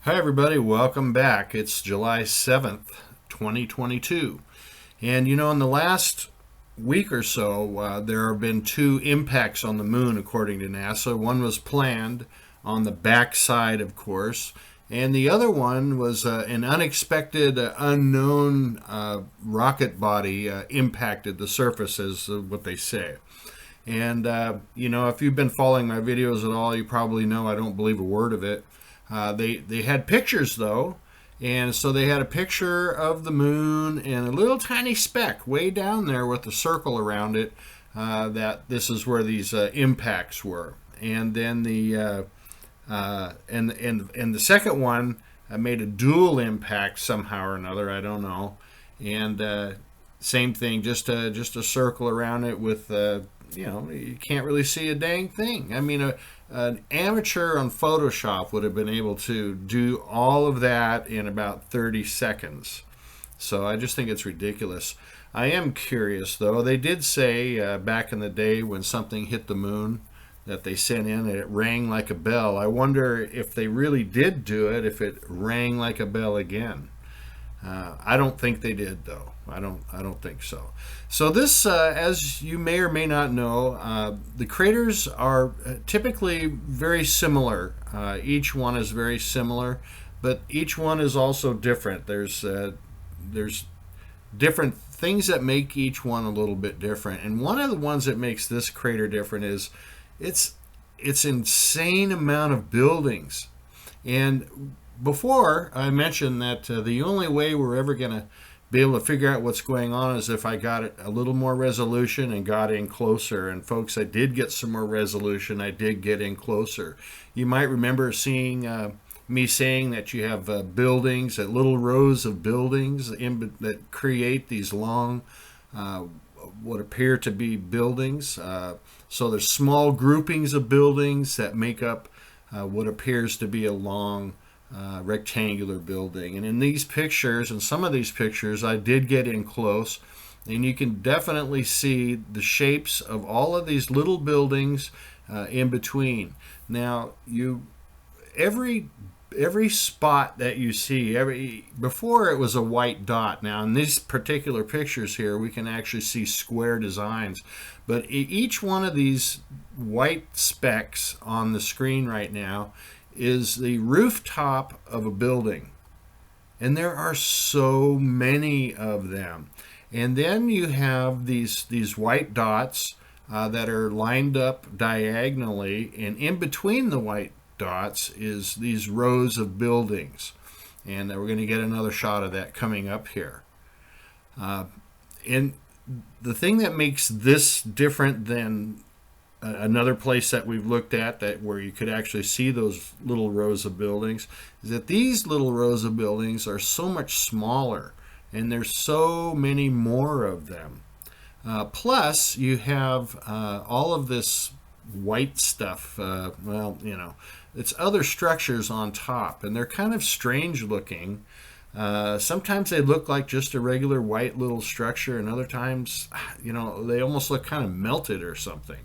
Hi, everybody. Welcome back. It's July 7th, 2022. And in the last week or so, there have been two impacts on the moon, according to NASA. One was planned on the backside, of course, and the other one was an unexpected, unknown rocket body impacted the surface, is what they say. And, if you've been following my videos at all, you probably know I don't believe a word of it. They had pictures, though, and so they had a picture of the moon and a little tiny speck way down there with a circle around it, that this is where these impacts were. And then the second one made a dual impact somehow or another. I don't know. And same thing, just a circle around it with you can't really see a dang thing. I mean, an amateur on Photoshop would have been able to do all of that in about 30 seconds. So I just think it's ridiculous. I am curious, though. They did say back in the day when something hit the moon that they sent in and it rang like a bell. I wonder if they really did do it, if it rang like a bell again. I don't think they did, though. I don't think so. So this, as you may or may not know, the craters are typically very similar. Each one is very similar, but each one is also different. There's different things that make each one a little bit different. And one of the ones that makes this crater different is it's insane amount of buildings. And before, I mentioned that the only way we're ever going to be able to figure out what's going on is if I got it a little more resolution and got in closer. And folks, I did get some more resolution. I did get in closer. You might remember seeing me saying that you have buildings, that little rows of buildings that create these long, what appear to be buildings. So there's small groupings of buildings that make up what appears to be a long rectangular building. And in these pictures, and some of these pictures, I did get in close, and you can definitely see the shapes of all of these little buildings in between. Now, every spot that you see, before it was a white dot. Now in these particular pictures here, we can actually see square designs, but each one of these white specks on the screen right now is the rooftop of a building. And there are so many of them. And then you have these white dots that are lined up diagonally, and in between the white dots is these rows of buildings. And we're going to get another shot of that coming up here. And the thing that makes this different than another place that we've looked at that where you could actually see those little rows of buildings is that these little rows of buildings are so much smaller, and there's so many more of them. Plus, you have all of this white stuff. It's other structures on top, and they're kind of strange looking. Sometimes they look like just a regular white little structure, and other times, they almost look kind of melted or something.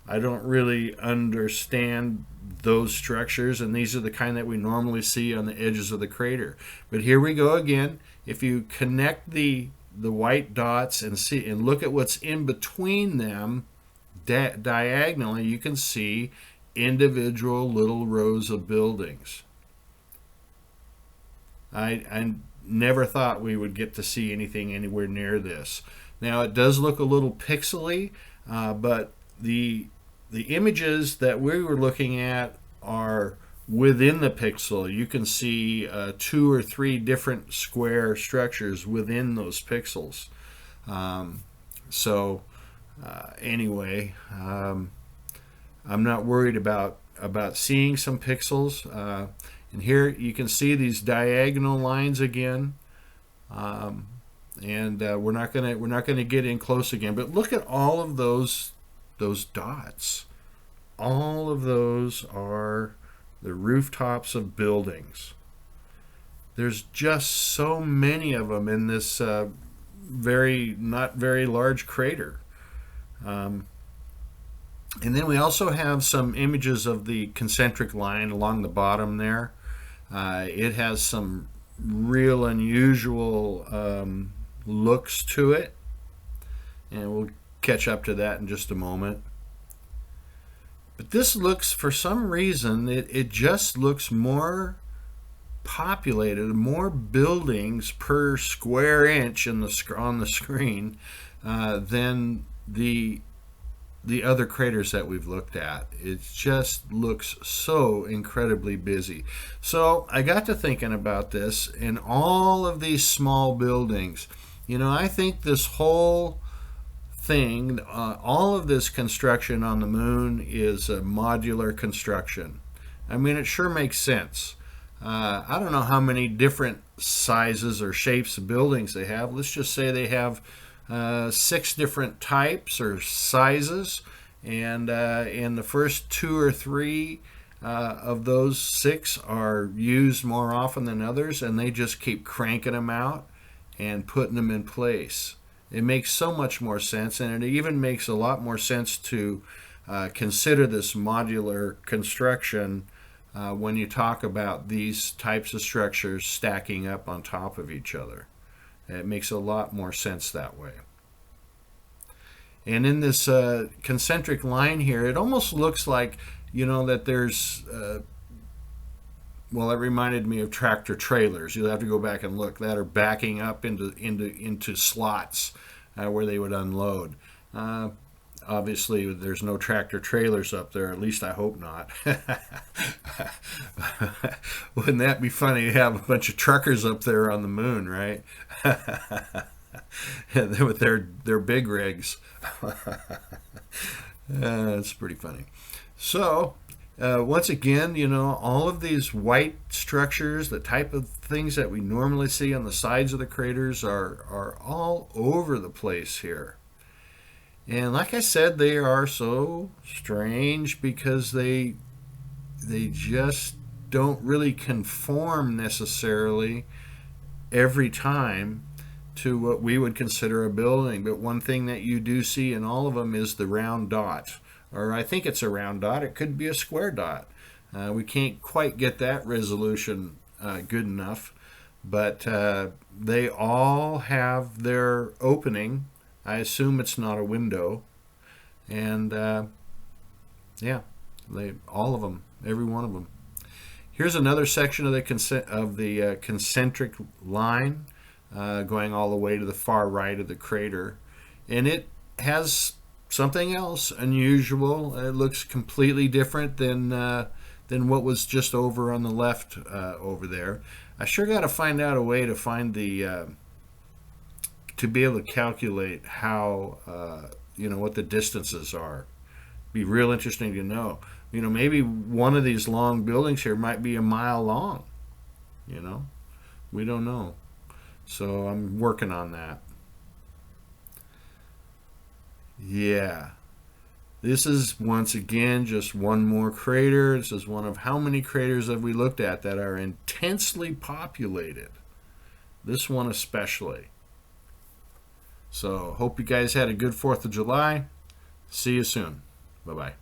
I don't really understand those structures, and these are the kind that we normally see on the edges of the crater. But here we go again. If you connect the white dots and look at what's in between them diagonally, you can see individual little rows of buildings. I never thought we would get to see anything anywhere near this. Now, it does look a little pixely, but the images that we were looking at are within the pixel. You can see 2 or 3 different square structures within those pixels. Anyway, I'm not worried about seeing some pixels. And here you can see these diagonal lines again. And we're not gonna get in close again. But look at all of those dots. All of those are the rooftops of buildings. There's just so many of them in this not very large crater. And then we also have some images of the concentric line along the bottom there. It has some real unusual looks to it, and we'll catch up to that in just a moment. But this looks, for some reason, it just looks more populated, more buildings per square inch on the screen than the other craters that we've looked at. It just looks so incredibly busy. So I got to thinking about this, and all of these small buildings. I think this whole thing, all of this construction on the moon is a modular construction. I mean, it sure makes sense. I don't know how many different sizes or shapes of buildings they have. Let's just say they have 6 different types or sizes, and in the first 2 or 3 of those 6 are used more often than others, and they just keep cranking them out and putting them in place. It makes so much more sense, and it even makes a lot more sense to consider this modular construction when you talk about these types of structures stacking up on top of each other. It makes a lot more sense that way. And in this concentric line here, it almost looks like, that there's, well, it reminded me of tractor trailers. You'll have to go back and look, that are backing up into slots where they would unload. Obviously, there's no tractor trailers up there. At least I hope not. Wouldn't that be funny to have a bunch of truckers up there on the moon, right? With their big rigs. That's pretty funny. So, once again, all of these white structures, the type of things that we normally see on the sides of the craters, are all over the place here. And like I said, they are so strange because they just don't really conform necessarily every time to what we would consider a building. But one thing that you do see in all of them is the round dot. Or I think it's a round dot. It could be a square dot. We can't quite get that resolution good enough. But they all have their opening. I assume it's not a window. And yeah, all of them, every one of them. Here's another section of the concentric line going all the way to the far right of the crater. And it has something else unusual. It looks completely different than what was just over on the left over there. I sure got to find out a way to find to be able to calculate how what the distances are. Be real interesting to know. Maybe one of these long buildings here might be a mile long. We don't know. So I'm working on that. Yeah. This is, once again, just one more crater. This is one of how many craters have we looked at that are intensely populated? This one especially. So, hope you guys had a good 4th of July. See you soon. Bye-bye.